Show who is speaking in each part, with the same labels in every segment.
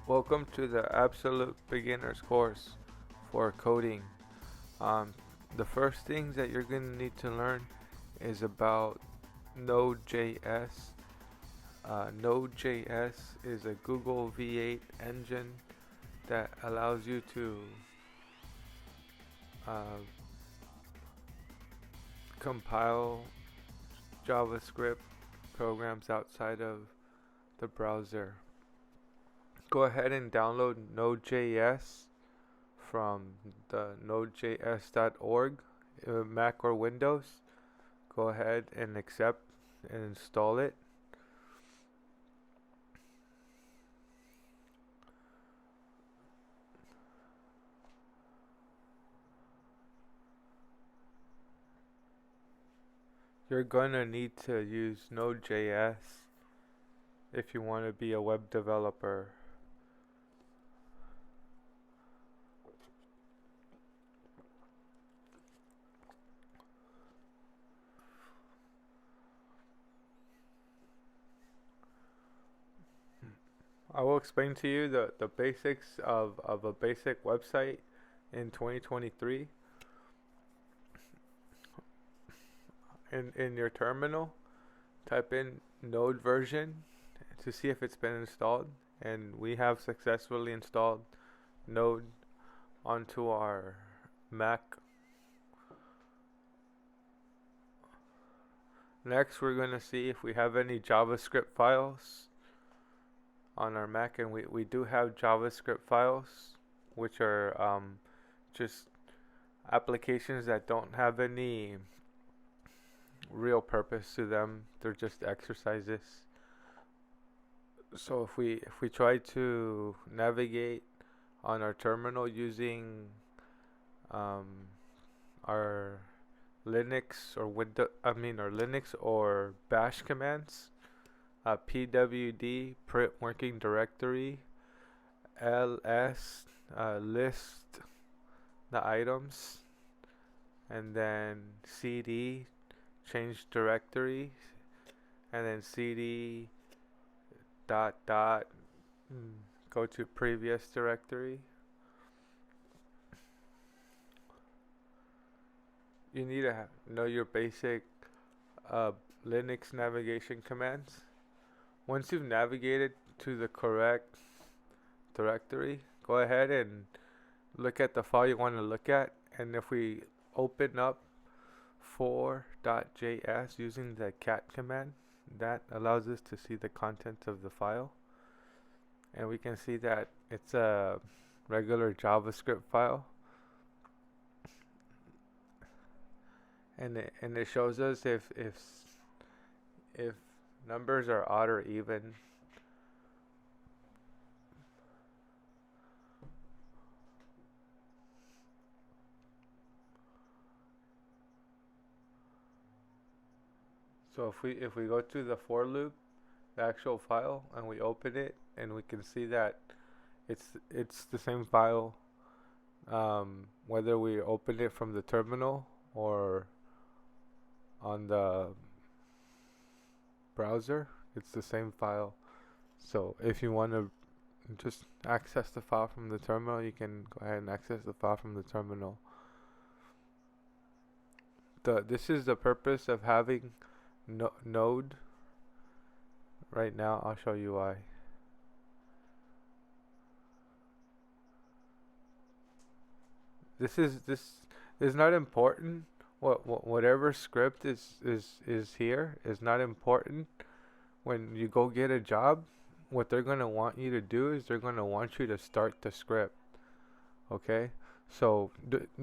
Speaker 1: Welcome to the Absolute Beginners course for coding. Um, the first things that you're going to need to learn is about Node.js. Node.js is a Google V8 engine that allows you to uh, compile JavaScript programs outside of the browser. Go ahead and download Node.js from the nodejs.org, Mac or Windows. Go ahead and accept and install it. You're gonna need to use Node.js if you want to be a web developer. I will explain to you the basics of a basic website in 2023. In your terminal, type in node version to see if it's been installed, and we have successfully installed Node onto our Mac. Next, we're going to see if we have any JavaScript files on our Mac, and we do have JavaScript files, which are just applications that don't have any real purpose to them. They're just exercises. So if we try to navigate on our terminal using um, our Linux or Linux or Bash commands, pwd print working directory, ls list the items, and then cd change directory, and then cd dot dot go to previous directory. You need to know your basic Linux navigation commands. Once you've navigated to the correct directory, go ahead and look at the file you want to look at. And if we open up 4.js using the cat command, that allows us to see the contents of the file. And we can see that it's a regular JavaScript file. And it shows us if numbers are odd or even. So if we go to the for loop, the actual file, and we open it, and we can see that it's the same file, whether we open it from the terminal or on the browser, it's the same file. So if you want to just access the file from the terminal, you can go ahead and access the file from the terminal. This is the purpose of having Node. Right now, I'll show you why. This is not important. Whatever script is here is not important. When you go get a job, what they're gonna want you to do is they're gonna want you to start the script. Okay, so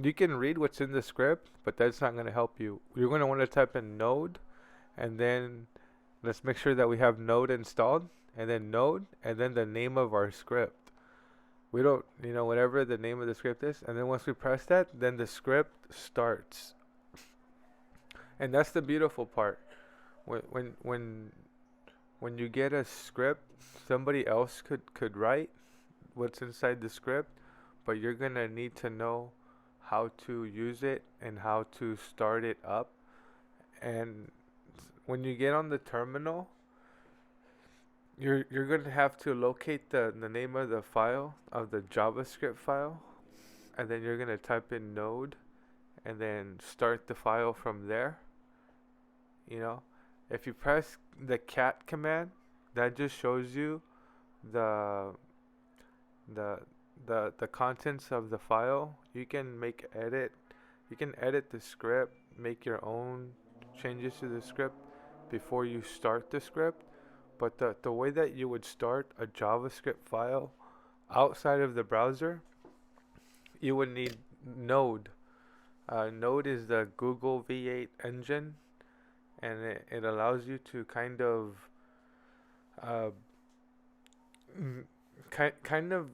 Speaker 1: you can read what's in the script, but that's not gonna help you. You're gonna want to type in node, and then let's make sure that we have node installed, and then node, and then the name of our script. We don't, whatever the name of the script is, and then once we press that, then the script starts. And that's the beautiful part. When you get a script, somebody else could write what's inside the script, but you're gonna need to know how to use it and how to start it up. And when you get on the terminal, you're going to have to locate the name of the file, of the JavaScript file, and then you're going to type in node and then start the file from there. You know, if you press the cat command, that just shows you the the the contents of the file. You can edit the script, make your own changes to the script before you start the script. But the way that you would start a JavaScript file outside of the browser, you would need Node. Node is the Google V8 engine, and it allows you to kind of uh, kind of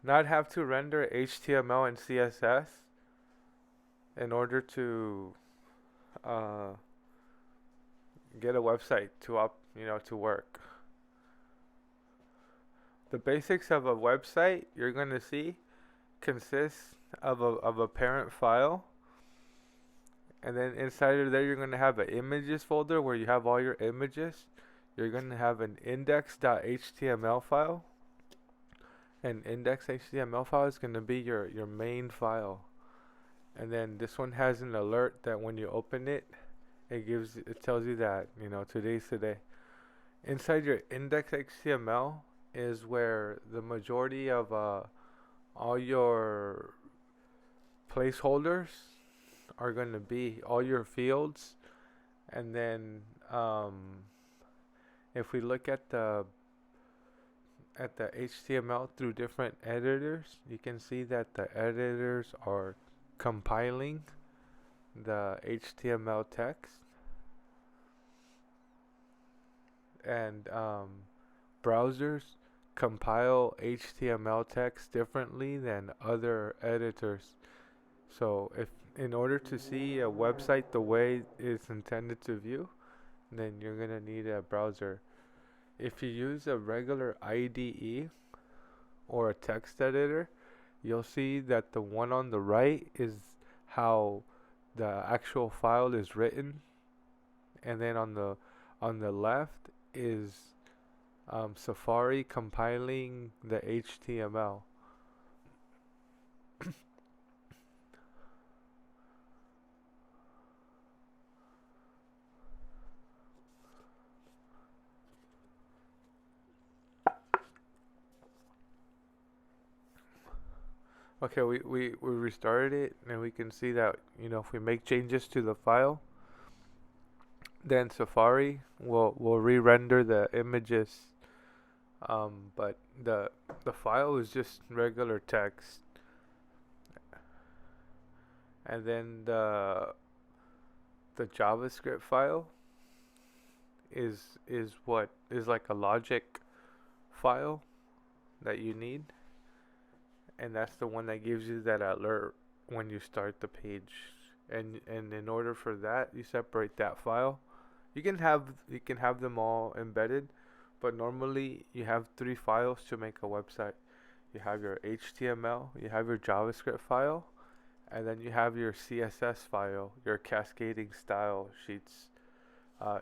Speaker 1: not have to render HTML and CSS in order to uh, get a website to work. The basics of a website you're gonna see consists of a parent file, and then inside of there you're gonna have an images folder where you have all your images. You're gonna have an index.html file. An index.html file is gonna be your main file. And then this one has an alert that when you open it, it tells you that today's today. Inside your index.html is where the majority of all your placeholders are going to be, all your fields. And then if we look at the HTML through different editors, you can see that the editors are compiling the HTML text, and browsers compile HTML text differently than other editors. So if in order to see a website the way it's intended to view, then you're gonna need a browser. If you use a regular IDE or a text editor, you'll see that the one on the right is how the actual file is written, and then on the left is Safari compiling the HTML. Okay, we restarted it, and we can see that if we make changes to the file, then Safari will re-render the images. But the file is just regular text, and then the JavaScript file is what is like a logic file that you need, and that's the one that gives you that alert when you start the page. And in order for that, you separate that file. You can have them all embedded, but normally you have 3 files to make a website. You have your HTML, you have your JavaScript file, and then you have your CSS file, your cascading style sheets.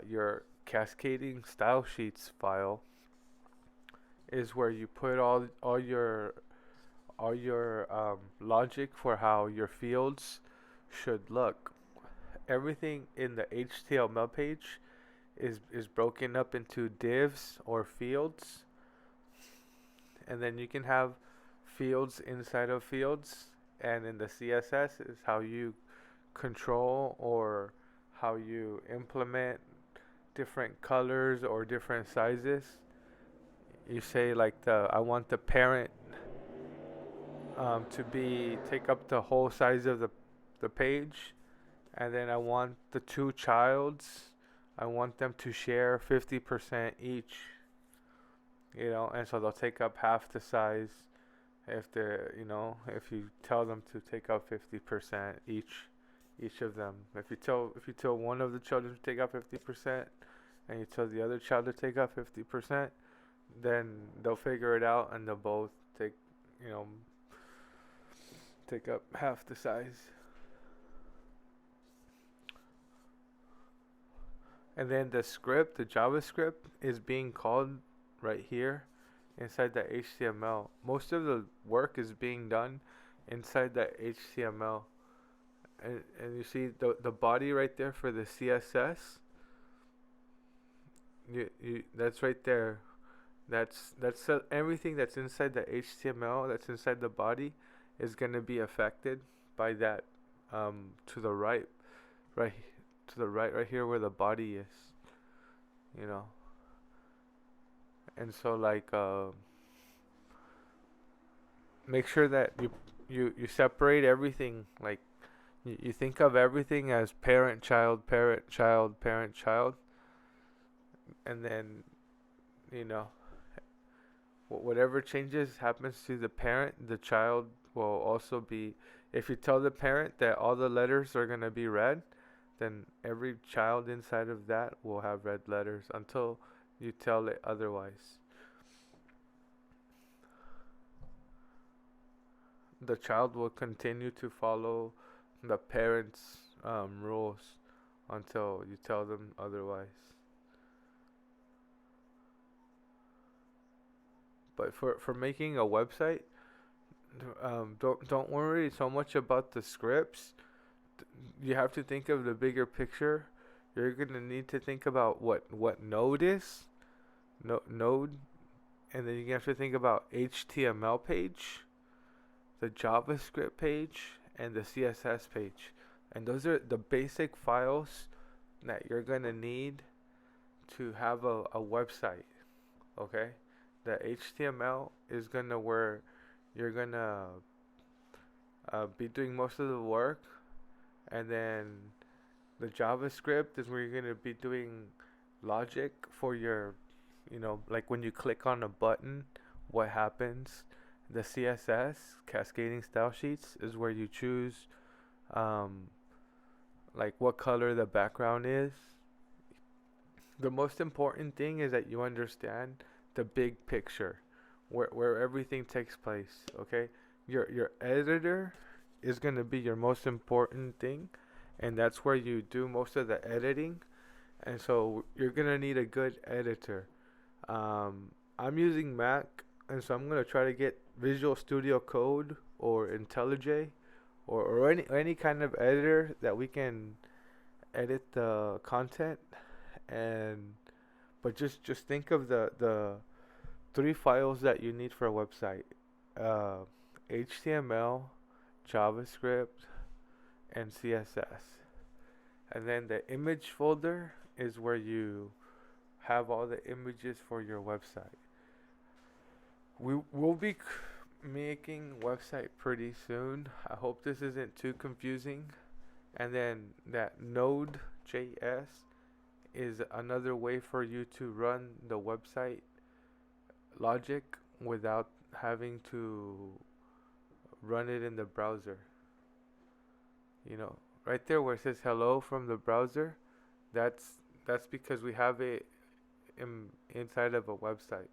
Speaker 1: Your cascading style sheets file is where you put all your logic for how your fields should look. Everything in the HTML page is broken up into divs or fields, and then you can have fields inside of fields, and in the CSS is how you control or how you implement different colors or different sizes. You say like I want the parent to be take up the whole size of the page, and then I want the 2 childs, I want them to share 50% each, and so they'll take up half the size if if you tell them to take up 50% each of them. If you tell one of the children to take up 50% and you tell the other child to take up 50%, then they'll figure it out and they'll both you know take up half the size. And then the script, the JavaScript, is being called right here inside the HTML. Most of the work is being done inside the HTML. And you see the body right there for the CSS. That's right there. That's everything that's inside the HTML, that's inside the body, is gonna be affected by that. To the right, right, to the right, right here where the body is. You know, and so like make sure that you separate everything. Like you think of everything as parent, child, parent, child, parent, child, and then you know whatever changes happens to the parent, the child will also be. If you tell the parent that all the letters are gonna be red, then every child inside of that will have red letters until you tell it otherwise. The child will continue to follow the parents' rules until you tell them otherwise. But for making a website, don't worry so much about the scripts. You have to think of the bigger picture. You're gonna need to think about what Node is, Node, and then you have to think about HTML page, the JavaScript page, and the CSS page. And those are the basic files that you're gonna need to have a website. Okay, the HTML is gonna where you're gonna be doing most of the work, and then the JavaScript is where you're gonna be doing logic for your, like when you click on a button, what happens. The CSS, cascading style sheets, is where you choose, um, like what color the background is. The most important thing is that you understand the big picture, where everything takes place. Okay, your editor is gonna be your most important thing, and that's where you do most of the editing. And so you're gonna need a good editor. I'm using Mac, and so I'm gonna try to get Visual Studio Code or IntelliJ, or any kind of editor that we can edit the content. And but just think of the three files that you need for a website: uh, HTML, JavaScript, and CSS. And then the image folder is where you have all the images for your website. We will be making website pretty soon. I hope this isn't too confusing. And then that Node.js is another way for you to run the website logic without having to run it in the browser. Right there where it says hello from the browser, that's because we have it inside of a website.